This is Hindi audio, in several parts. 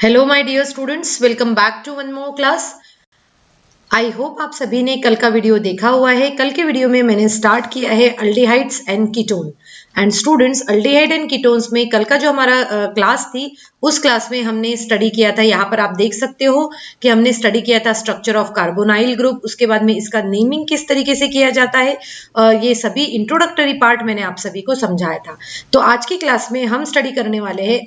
Hello my dear students, welcome back to one more class. I hope आप सभी ने कल का वीडियो देखा हुआ है। कल के वीडियो में मैंने स्टार्ट किया है aldehydes and ketone. And students, aldehyde and ketones में कल का जो हमारा क्लास थी, उस क्लास में हमने स्टडी किया था। यहाँ पर आप देख सकते हो कि हमने स्टडी किया था स्ट्रक्चर ऑफ कार्बोनाइल ग्रुप। उसके बाद में इसका नेमिंग किस तरीके से किया जाता है, ये सभी इंट्रोडक्टरी पार्ट मैंने आप सभी को समझाया था। तो आज की क्लास में हम स्टडी करने वाले हैं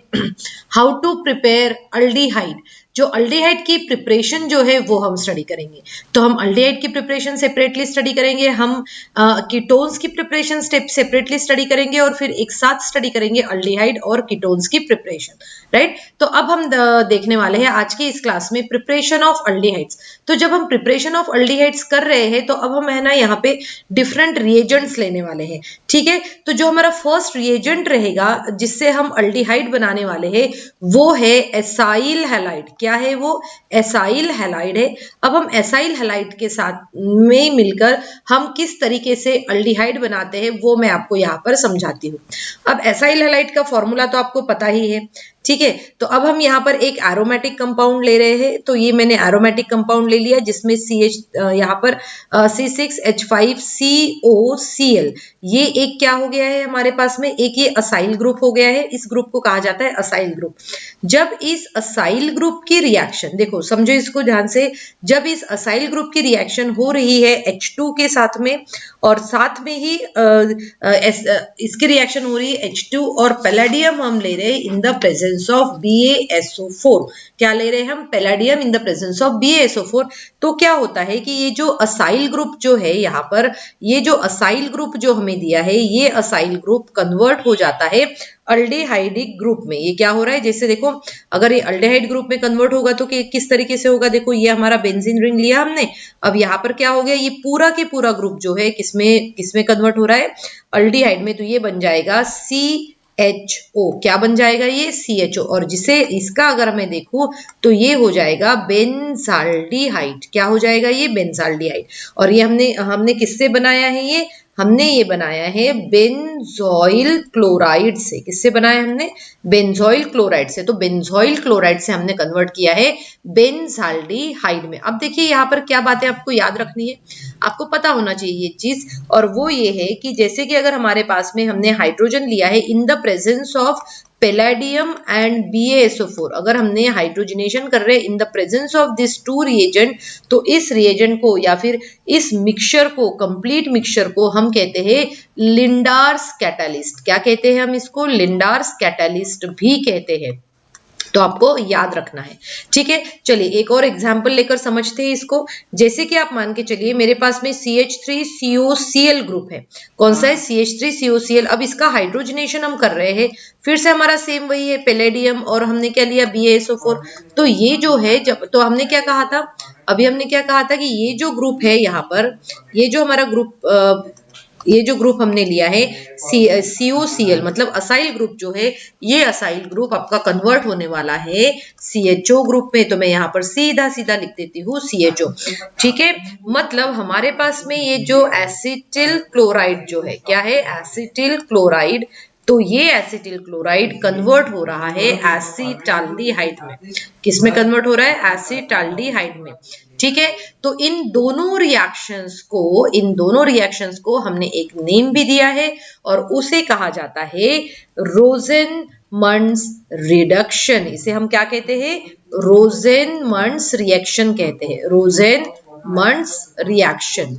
हाउ टू प्रिपेयर अल्डिहाइड। जो अल्डिहाइड की प्रिपरेशन जो है वो हम स्टडी करेंगे। तो हम अल्डिहाइड की प्रिपरेशन सेपरेटली स्टडी करेंगे, हम कीटोन्स की प्रिपरेशन स्टेप सेपरेटली स्टडी करेंगे और फिर एक साथ स्टडी करेंगे अल्डिहाइड और कीटोन्स की प्रिपरेशन। राइट, तो अब हम देखने वाले हैं आज की इस क्लास में प्रिपरेशन ऑफ अल्डिहाइड्स। तो जब हम प्रिपरेशन ऑफ अल्डिहाइड्स कर रहे हैं तो अब हम है ना यहाँ पे डिफरेंट रिएजेंट्स लेने वाले हैं। ठीक है, तो जो हमारा फर्स्ट रिएजेंट रहेगा जिससे हम अल्डिहाइड बनाने वाले हैं वो है एसाइल हैलाइड। क्या है वो? एसाइल हैलाइड है। अब हम एसाइल हैलाइड के साथ में मिलकर हम किस तरीके से अल्डिहाइड बनाते हैं वो मैं आपको यहाँ पर समझाती हूँ। अब एसाइल हैलाइड का फॉर्मूला तो आपको पता ही है। ठीक है, तो अब हम यहाँ पर एक एरोमेटिक कंपाउंड ले रहे हैं। तो ये मैंने एरोमेटिक कंपाउंड ले लिया जिसमें CH यहाँ पर C6H5COCl, ये एक क्या हो गया है हमारे पास में, एक ये असाइल ग्रुप हो गया है। इस ग्रुप को कहा जाता है असाइल ग्रुप। जब इस असाइल ग्रुप की रिएक्शन, देखो समझो इसको ध्यान से, जब इस असाइल ग्रुप की रिएक्शन हो रही है H2 के साथ में और साथ में ही इसकी रिएक्शन हो रही है H2 और पैलेडियम हम ले रहे हैं in the presence of BaSO4। क्या ले रहे हैं हम? Palladium in the presence of BaSO4। तो क्या होता है कि ये जो असाइल ग्रुप जो है यहाँ पर, ये जो असाइल ग्रुप जो हमें दिया है, ये असाइल ग्रुप कन्वर्ट हो जाता है अल्डिहाइडिक ग्रुप में। ये क्या हो रहा है, जैसे देखो अगर ये अल्डिहाइड ग्रुप में कन्वर्ट होगा तो किस तरीके से होगा, देखो ये हमारा बेंजीन रिंग लिया हमने। अब यहाँ पर क्या हो गया, ये पूरा के पूरा ग्रुप जो है किसमें कन्वर्ट हो रहा है? अल्डिहाइड में। तो ये बन जाएगा CHO। क्या बन जाएगा ये? CHO। और जिसे इसका अगर मैं देखूं तो ये हो जाएगा बेंजाल्डिहाइड। क्या हो जाएगा ये? बेंजाल्डिहाइड। और ये हमने किससे बनाया है? हमने ये बनाया है बेंजोइल क्लोराइड से। किससे बनाया हमने? बेंजोइल क्लोराइड से। तो बेंजोइल क्लोराइड से हमने कन्वर्ट किया है बेंजाल्डिहाइड में। अब देखिए यहाँ पर क्या बातें आपको याद रखनी है, आपको पता होना चाहिए ये चीज, और वो ये है कि जैसे कि अगर हमारे पास में हमने हाइड्रोजन लिया है in the presence of palladium and BaSO4, अगर हमने हाइड्रोजनेशन कर रहे हैं in the presence of this two reagent, तो इस रिएजेंट को या फिर इस मिक्सचर को, कंप्लीट मिक्सचर को हम कहते हैं लिंडार्स कैटालिस्ट। क्या कहते हैं हम इसको? लिंडार्स कैटालिस्ट भी कहते हैं। तो आपको याद रखना है। ठीक है, चलिए एक और एग्जांपल लेकर समझते हैं इसको। जैसे कि आप मान के चलिए मेरे पास में CH3COCl ग्रुप है। कौन सा है? CH3COCl। अब इसका हाइड्रोजनेशन हम कर रहे हैं, फिर से हमारा सेम वही है पैलेडियम और हमने क्या लिया? BaSO4। तो ये जो है, जब तो हमने क्या कहा था, अभी हमने क्या कहा था कि ये जो ग्रुप है यहाँ पर, ये जो हमारा ग्रुप, ये जो ग्रुप हमने लिया है COCl मतलब असाइल ग्रुप जो है, ये असाइल ग्रुप आपका कन्वर्ट होने वाला है CHO ग्रुप में। तो मैं यहाँ पर सीधा सीधा लिख देती हूँ CHO। ठीक है, मतलब हमारे पास में ये जो एसिटिल क्लोराइड जो है, क्या है? Acetyl chloride. तो ये एसिटिल क्लोराइड कन्वर्ट हो रहा है एसिटाल्डिहाइड में। किसमें कन्वर्ट हो रहा है? एसिटाल्डिहाइड में। ठीक है, तो इन दोनों रिएक्शंस को हमने एक नेम भी दिया है और उसे कहा जाता है रोजेनमंड्स रिडक्शन। इसे हम क्या कहते हैं? रोजेनमंड्स रिएक्शन कहते हैं। रोजेनमंड्स रिएक्शन।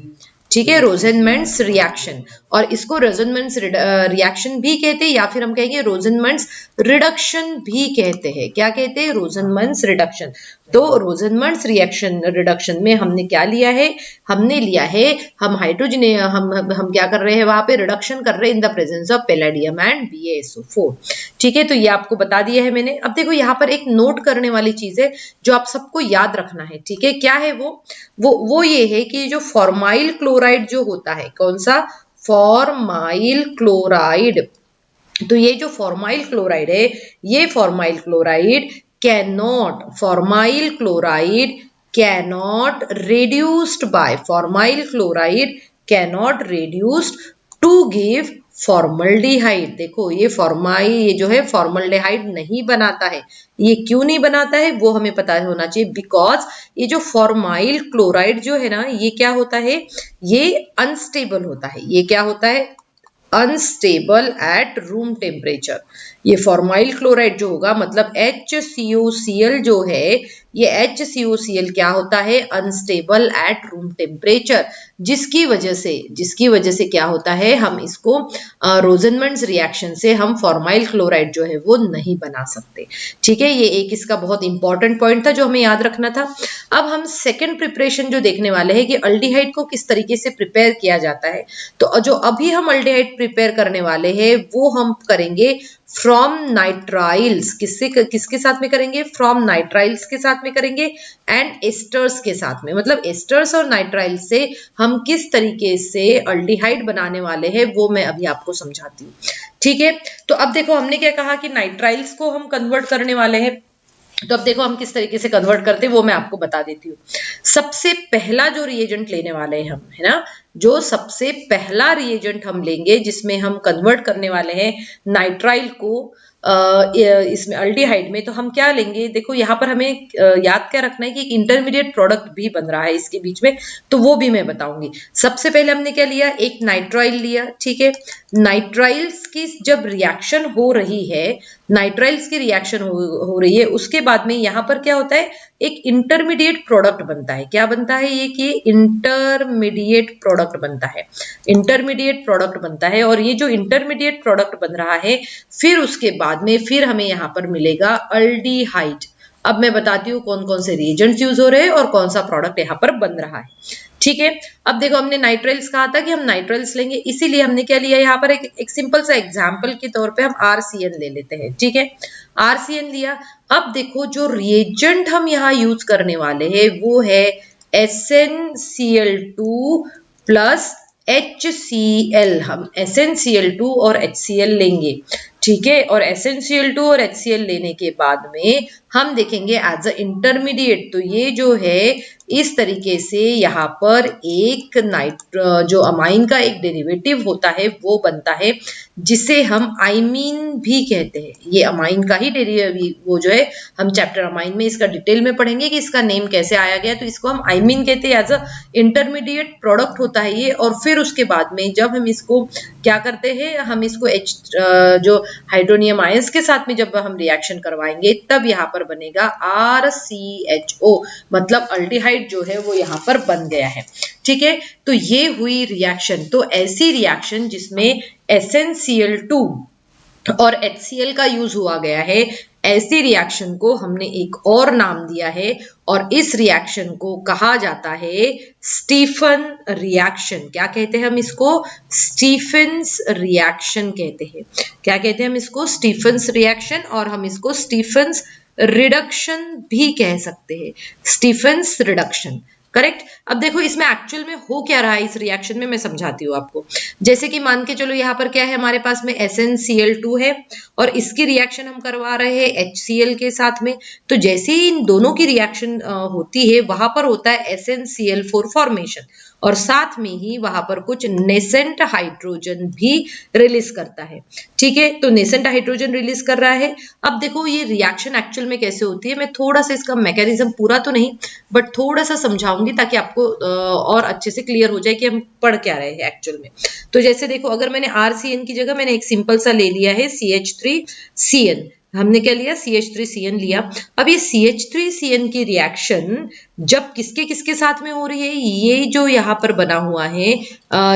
ठीक है, रोजेनमंड्स रिएक्शन। और इसको रोजेनमंड्स रिएक्शन भी कहते हैं या फिर हम कहेंगे रोजेनमंड्स रिडक्शन भी कहते हैं। क्या कहते हैं? रोजेनमंड्स रिडक्शन। तो रोजेनमंड्स रिएक्शन रिडक्शन में हमने क्या लिया है? हमने लिया है, हम हाइड्रोजन, हम क्या कर रहे हैं वहां पे? रिडक्शन कर रहे हैं in the presence of palladium and BaSO4। ठीक है, तो ये आपको बता दिया है मैंने। अब देखो यहाँ पर एक नोट करने वाली चीज है जो आप सबको याद रखना है। ठीक है, क्या है वो ये है कि जो फॉर्माइल क्लोराइड जो होता है, कौन सा? Formyl chloride. तो ये जो फॉर्माइल क्लोराइड है, ये formyl chloride cannot reduced by, formyl chloride cannot reduced to give formaldehyde. देखो ये ये जो है फॉर्मल्डिहाइड नहीं बनाता है। ये क्यों नहीं बनाता है वो हमें पता होना चाहिए, बिकॉज ये जो फॉर्माइल क्लोराइड जो है ना, ये क्या होता है, ये अनस्टेबल होता है। ये क्या होता है, अनस्टेबल एट रूम टेम्परेचर। ये फॉर्माइल क्लोराइड जो होगा, मतलब HCOCl जो है, ये HCOCl क्या होता है, अनस्टेबल एट रूम टेम्परेचर, जिसकी वजह से क्या होता है, हम इसको रोजनमंड्स रिएक्शन से हम फॉर्माइल क्लोराइड जो है वो नहीं बना सकते। ठीक है, ये एक इसका बहुत इंपॉर्टेंट पॉइंट था जो हमें याद रखना था। अब हम सेकेंड प्रिपरेशन जो देखने वाले हैं कि अल्डिहाइड को किस तरीके से प्रिपेयर किया जाता है। तो जो अभी हम अल्डिहाइड प्रिपेयर करने वाले हैं वो हम करेंगे फ्रॉम नाइट्राइल्स। किसके साथ में करेंगे, फ्रॉम नाइट्राइल्स के साथ में करेंगे एंड एस्टर्स के साथ में। मतलब एस्टर्स और नाइट्राइल्स से हम किस तरीके से अल्डिहाइड बनाने वाले हैं वो मैं अभी आपको समझाती हूँ। ठीक है, तो अब देखो हमने क्या कहा कि नाइट्राइल्स को हम कन्वर्ट करने वाले हैं। तो अब देखो हम किस तरीके से कन्वर्ट करते हैं वो मैं आपको बता देती हूँ। सबसे पहला जो रिएजेंट लेने वाले हैं हम, है ना, जो सबसे पहला रिएजेंट हम लेंगे जिसमें हम कन्वर्ट करने वाले हैं नाइट्राइल को इसमें अल्डिहाइड में, तो हम क्या लेंगे, देखो यहाँ पर हमें याद क्या रखना है कि एक इंटरमीडिएट प्रोडक्ट भी बन रहा है इसके बीच में, तो वो भी मैं बताऊंगी। सबसे पहले हमने क्या लिया, एक नाइट्राइल लिया। ठीक है, नाइट्राइल्स की जब रिएक्शन हो रही है, नाइट्राइल्स की रिएक्शन हो रही है, उसके बाद में यहाँ पर क्या होता है, एक इंटरमीडिएट प्रोडक्ट बनता है। क्या बनता है ये, कि इंटरमीडिएट प्रोडक्ट बनता है। इंटरमीडिएट प्रोडक्ट बनता है, और ये जो इंटरमीडिएट प्रोडक्ट बन रहा है, फिर उसके बाद में फिर हमें यहाँ पर मिलेगा अल्डिहाइड। अब मैं बताती हूँ कौन कौन से रिएजेंट्स यूज हो रहे हैं और कौन सा प्रोडक्ट यहाँ पर बन रहा है। ठीक है, अब देखो हमने नाइट्राइल्स कहा था कि हम नाइट्राइल्स लेंगे, इसीलिए हमने क्या लिया यहाँ पर, एक सिंपल सा एग्जांपल के तौर पे हम RCN ले लेते हैं। ठीक है, RCN लिया। अब देखो जो रिएजेंट हम यहाँ यूज करने वाले हैं वो है SnCl2 प्लस HCl। हम SnCl2 और HCl लेंगे। ठीक है, और SnCl2 और HCl लेने के बाद में हम देखेंगे एज अ इंटरमीडिएट, तो ये जो है इस तरीके से यहाँ पर एक जो अमाइन का एक डेरिवेटिव होता है वो बनता है, जिसे हम आइमीन भी कहते हैं। ये अमाइन का ही वो जो है, हम चैप्टर अमाइन में इसका डिटेल में पढ़ेंगे कि इसका नेम कैसे आया गया, तो इसको हम आइमीन कहते हैं। एज अ इंटरमीडिएट प्रोडक्ट होता है ये, और फिर उसके बाद में जब हम इसको क्या करते हैं, हम इसको जो हाइड्रोनियम आयंस के साथ में जब हम रिएक्शन करवाएंगे, तब यहाँ पर बनेगा RCHO, मतलब अल्डिहाइड जो है वो यहाँ पर बन गया है। ठीक है, तो ये हुई रिएक्शन। तो ऐसी रिएक्शन जिसमें SnCl2 और HCl का यूज हुआ गया है, ऐसी रिएक्शन को हमने एक और नाम दिया है, और इस रिएक्शन को कहा जाता है स्टीफन रिएक्शन। क्या कहते हैं हम इसको, स्टीफन्स रिएक्शन कहते हैं। क्या कहते हैं हम इसको, स्टीफन्स रिएक्शन, और हम इसको स्टीफन्स रिडक्शन भी कह सकते हैं। Stephens reduction, correct. अब देखो इसमें एक्चुअल में हो क्या रहा है इस रिएक्शन में, मैं समझाती हूँ आपको। जैसे कि मान के चलो यहाँ पर क्या है, हमारे पास में SnCl2 है और इसकी रिएक्शन हम करवा रहे हैं HCl के साथ में। तो जैसे ही इन दोनों की रिएक्शन होती है, वहां पर होता है SnCl4 फॉर्मेशन, और साथ में ही वहां पर कुछ नेसेंट हाइड्रोजन भी रिलीज करता है। ठीक है, तो नेसेंट हाइड्रोजन रिलीज कर रहा है। अब देखो ये रिएक्शन एक्चुअल में कैसे होती है, मैं थोड़ा सा इसका मैकेनिज्म पूरा तो नहीं बट थोड़ा सा समझाऊंगी, ताकि आपको और अच्छे से क्लियर हो जाए कि हम पढ़ क्या रहे हैं एक्चुअल में। तो जैसे देखो, अगर मैंने RCN की जगह मैंने एक सिंपल सा ले लिया है CH3CN। हमने क्या लिया, CH3CN लिया। अब ये CH3CN की रिएक्शन जब किसके किसके साथ में हो रही है, ये जो यहाँ पर बना हुआ है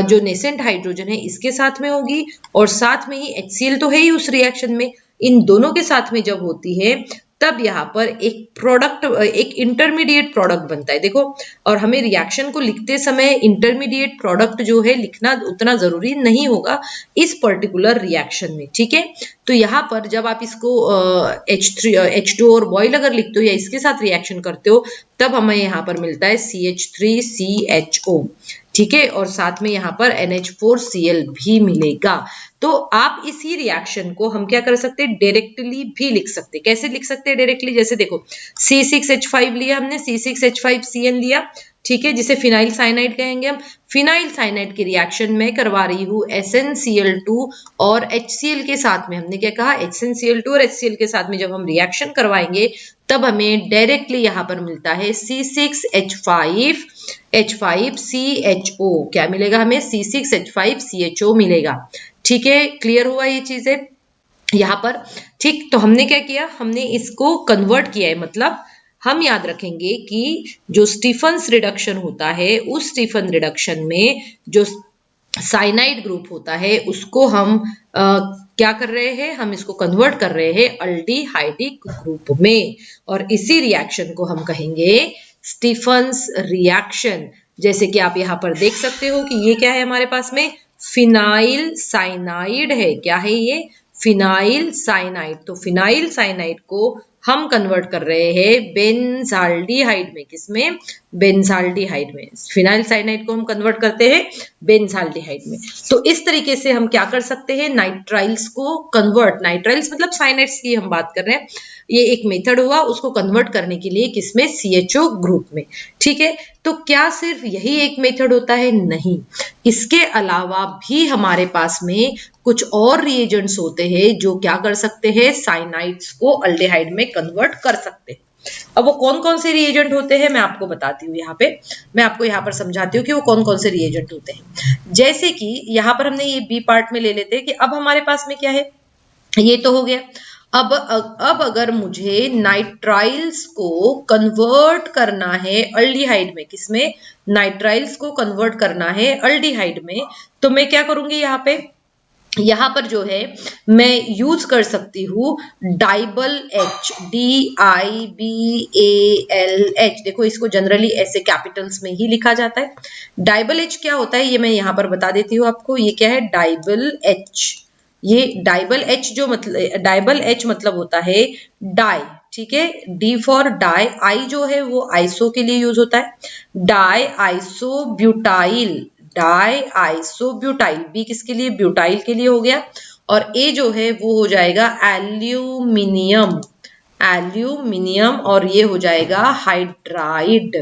जो नेसेंट हाइड्रोजन है इसके साथ में होगी, और साथ में ही HCl तो है ही उस रिएक्शन में। इन दोनों के साथ में जब होती है, तब यहाँ पर एक प्रोडक्ट, एक इंटरमीडिएट प्रोडक्ट बनता है। देखो, और हमें रिएक्शन को लिखते समय इंटरमीडिएट प्रोडक्ट जो है लिखना उतना जरूरी नहीं होगा इस पर्टिकुलर रिएक्शन में। ठीक है, तो यहाँ पर जब आप इसको H2 और बॉयल अगर लिखते हो या इसके साथ रिएक्शन करते हो, तब हमें यहाँ पर मिलता है CH3CHO। ठीक है, और साथ में यहाँ पर NH4Cl भी मिलेगा। तो आप इसी रिएक्शन को हम क्या कर सकते हैं, डायरेक्टली भी लिख सकते हैं। कैसे लिख सकते हैं डायरेक्टली, जैसे देखो C6H5 लिया हमने, C6H5CN लिया, ठीक है, जिसे फिनाइल साइनाइड कहेंगे हम। फिनाइल साइनाइड की रिएक्शन में करवा रही हूँ SnCl2 और HCl के साथ में। हमने क्या कहा, HnCl2 और HCl के साथ में जब हम रिएक्शन करवाएंगे तब हमें डायरेक्टली यहाँ पर मिलता है C6H5CHO। क्या मिलेगा हमें, C6H5CHO मिलेगा। ठीक है, क्लियर हुआ ये चीजें यहाँ पर। ठीक, तो हमने क्या किया, हमने इसको कन्वर्ट किया है, मतलब हम याद रखेंगे कि जो स्टीफन्स रिडक्शन होता है उस स्टीफन रिडक्शन में जो साइनाइड ग्रुप होता है उसको हम क्या कर रहे हैं, हम इसको कन्वर्ट कर रहे हैं अल्डिहाइडिक ग्रुप में, और इसी रिएक्शन को हम कहेंगे स्टीफन्स रिएक्शन। जैसे कि आप यहाँ पर देख सकते हो कि ये क्या है हमारे पास में, फिनाइल साइनाइड है। क्या है ये, फिनाइल साइनाइड। तो फिनाइल साइनाइड को हम कन्वर्ट कर रहे हैं बेंजाल्डिहाइड में। किसमें, बेंजाल्डिहाइड में। फिनाइल साइनाइड को हम कन्वर्ट करते हैं बेंजाल्डिहाइड में। तो इस तरीके से हम क्या कर सकते हैं, नाइट्राइल्स को कन्वर्ट, नाइट्राइल्स मतलब साइनाइड्स की हम बात कर रहे हैं, ये एक मेथड हुआ उसको कन्वर्ट करने के लिए, किसमें, CHO ग्रुप में। ठीक है, तो क्या सिर्फ यही एक मेथड होता है, नहीं, इसके अलावा भी हमारे पास में कुछ और रिएजेंट्स होते हैं जो क्या कर सकते हैं, साइनाइड्स को अल्डिहाइड में कन्वर्ट कर सकते हैं। अब वो कौन कौन से रिएजेंट होते हैं मैं आपको बताती हूँ, यहाँ पे मैं आपको यहाँ पर समझाती हूँ कि वो कौन कौन से रिएजेंट होते हैं। जैसे कि यहाँ पर हमने ये बी पार्ट में ले लेते हैं कि अब हमारे पास में क्या है, ये तो हो गया। अब अगर मुझे नाइट्राइल्स को कन्वर्ट करना है अल्डिहाइड में, किसमें, नाइट्राइल्स को कन्वर्ट करना है अल्डिहाइड में, तो मैं क्या करूंगी, यहाँ पर जो है मैं यूज कर सकती हूँ डाइबल H, DIBALH। देखो इसको जनरली ऐसे कैपिटल्स में ही लिखा जाता है। डाइबल H क्या होता है ये मैं यहाँ पर बता देती हूँ आपको। ये क्या है, डाइबल H। ये डाइबल H जो मतलब, डाइबल H मतलब होता है डाई। ठीक है, D फॉर डाई, I जो है वो आइसो के लिए यूज होता है, diisobutyl, diisobutyl. B किसके लिए, ब्यूटाइल के लिए हो गया। और ए जो है वो हो जाएगा एल्यूमिनियम, एल्यूमिनियम, और ये हो जाएगा हाइड्राइड,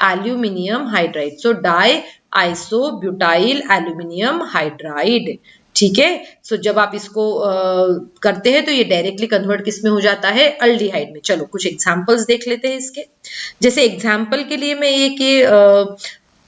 एल्यूमिनियम हाइड्राइड। सो डाई आइसोब्यूटाइल एल्यूमिनियम हाइड्राइड। ठीक है, सो जब आप इसको करते हैं तो ये डायरेक्टली कन्वर्ट किस में हो जाता है, अल्डिहाइड में। चलो कुछ एग्जांपल्स देख लेते हैं इसके। जैसे एग्जांपल के लिए मैं एक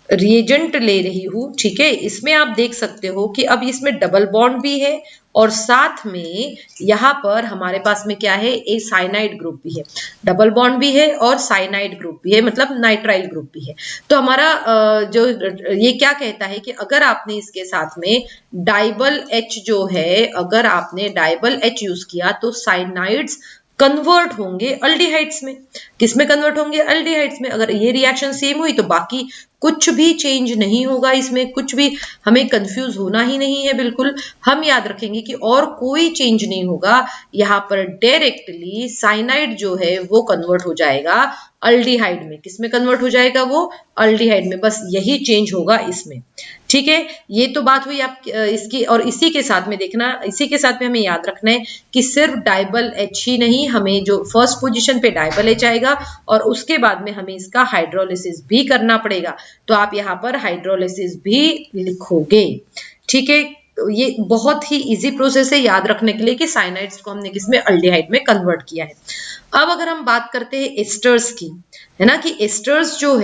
रिएजेंट ले रही हूँ। ठीक है, इसमें आप देख सकते हो कि अब इसमें डबल बॉन्ड भी है और साथ में यहाँ पर हमारे पास में क्या है, एक साइनाइड ग्रुप भी है, डबल बॉन्ड भी है और साइनाइड ग्रुप भी है, मतलब नाइट्राइल ग्रुप भी है। तो हमारा जो ये क्या कहता है कि अगर आपने इसके साथ में डाइबल H जो है, अगर आपने डाइबल H यूज किया तो साइनाइड्स कन्वर्ट होंगे अल्डिहाइड्स में। किसमें कन्वर्ट होंगे, अल्डिहाइड्स में। अगर ये रिएक्शन सेम हुई तो बाकी कुछ भी चेंज नहीं होगा इसमें, कुछ भी हमें कंफ्यूज होना ही नहीं है बिल्कुल। हम याद रखेंगे कि और कोई चेंज नहीं होगा, यहाँ पर डायरेक्टली साइनाइड जो है वो कन्वर्ट हो जाएगा अल्डिहाइड में। किसमें कन्वर्ट हो जाएगा वो, अल्डिहाइड में। बस यही चेंज होगा इसमें। ठीक है, ये तो बात हुई आप इसकी। और इसी के साथ में देखना, इसी के साथ में हमें याद रखना है कि सिर्फ डाइबल H ही नहीं, हमें जो फर्स्ट पोजीशन पे डाइबल H आएगा और उसके बाद में हमें इसका हाइड्रोलिसिस भी करना पड़ेगा। तो आप यहाँ पर हाइड्रोलिसिस भी लिखोगे। ठीक है, तो ये बहुत ही इजी प्रोसेस है याद रखने के लिए कि साइनाइड्स को हमने किसमें, अल्डिहाइड में कन्वर्ट किया है। अब अगर हम बात करते हैं एस्टर्स की, है ना, कि एस्टर्स जो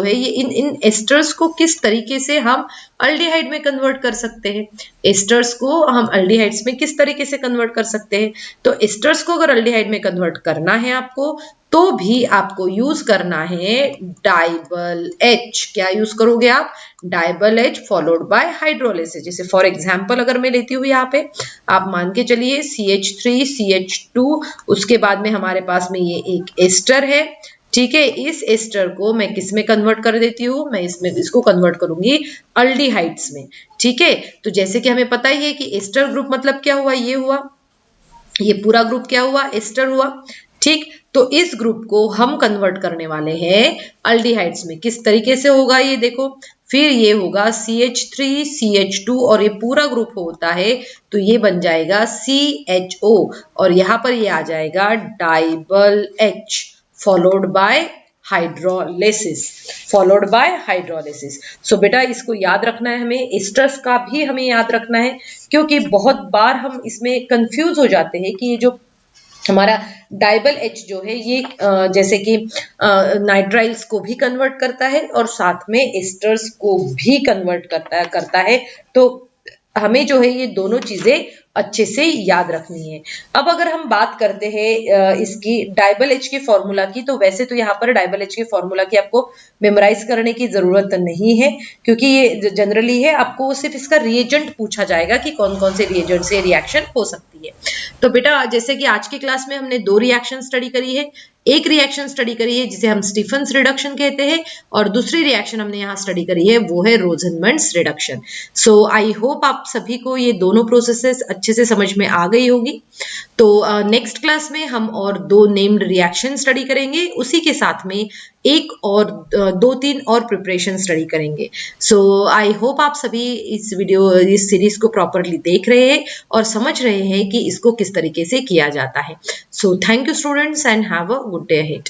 है ये इन एस्टर्स को किस तरीके से हम अल्डिहाइड में कन्वर्ट कर सकते हैं। एस्टर्स को हम अल्डिहाइड्स में किस तरीके से कन्वर्ट कर सकते हैं। तो एस्टर्स को अगर अल्डिहाइड में कन्वर्ट करना है आपको, तो भी आपको यूज करना है डाइबल H। क्या यूज करोगे आप, डाइबल H फॉलोड बाय हाइड्रोलिसिस। जैसे फॉर एग्जांपल अगर मैं लेती हूँ यहाँ पे, आप मान के चलिए CH3 CH2, उसके बाद में हमारे पास में ये एक एस्टर है। ठीक है, इस एस्टर को मैं किस में कन्वर्ट कर देती हूँ, मैं इसको कन्वर्ट करूंगी अल्डिहाइड्स में। ठीक है, तो जैसे कि हमें पता ही है कि एस्टर ग्रुप मतलब क्या हुआ, ये हुआ, ये पूरा ग्रुप क्या हुआ, एस्टर हुआ। ठीक, तो इस ग्रुप को हम कन्वर्ट करने वाले हैं अल्डिहाइड्स में। किस तरीके से होगा ये देखो, फिर ये होगा CH3 CH2 और ये पूरा ग्रुप होता है तो ये बन जाएगा CHO और यहाँ पर ये आ जाएगा DIBAL H followed by hydrolysis, followed by hydrolysis. So बेटा इसको याद रखना है हमें, एस्टर्स का भी हमें याद रखना है, क्योंकि बहुत बार हम इसमें कंफ्यूज हो जाते हैं कि ये जो हमारा डाइबल एच जो है ये जैसे कि नाइट्राइल्स को भी कन्वर्ट करता है और साथ में एस्टर्स को भी कन्वर्ट करता है। तो हमें जो है ये दोनों चीजें अच्छे से याद रखनी है। अब अगर हम बात करते हैं इसकी डाइबल एच के फॉर्मूला की, तो वैसे तो यहाँ पर डाइबल एच के फॉर्मूला की आपको मेमोराइज करने की जरूरत नहीं है, क्योंकि ये जनरली है, आपको सिर्फ इसका रिएजेंट पूछा जाएगा कि कौन कौन से रिएजेंट से रिएक्शन हो सकती है। तो बेटा जैसे कि आज की क्लास में हमने 2 रिएक्शन स्टडी करी है, एक रिएक्शन स्टडी करी है जिसे हम स्टीफन्स रिडक्शन कहते हैं, और दूसरी रिएक्शन हमने यहाँ स्टडी करी है वो है रोजनमंड्स रिडक्शन। सो आई होप आप सभी को ये दोनों प्रोसेसेस अच्छे से समझ में आ गई होगी। तो नेक्स्ट क्लास में हम और 2 नेम्ड रिएक्शन स्टडी करेंगे, उसी के साथ में एक और 2-3 और प्रिपरेशन स्टडी करेंगे। सो आई होप आप सभी इस सीरीज को प्रॉपरली देख रहे हैं और समझ रहे हैं कि इसको किस तरीके से किया जाता है। So thank you students and have a good day ahead.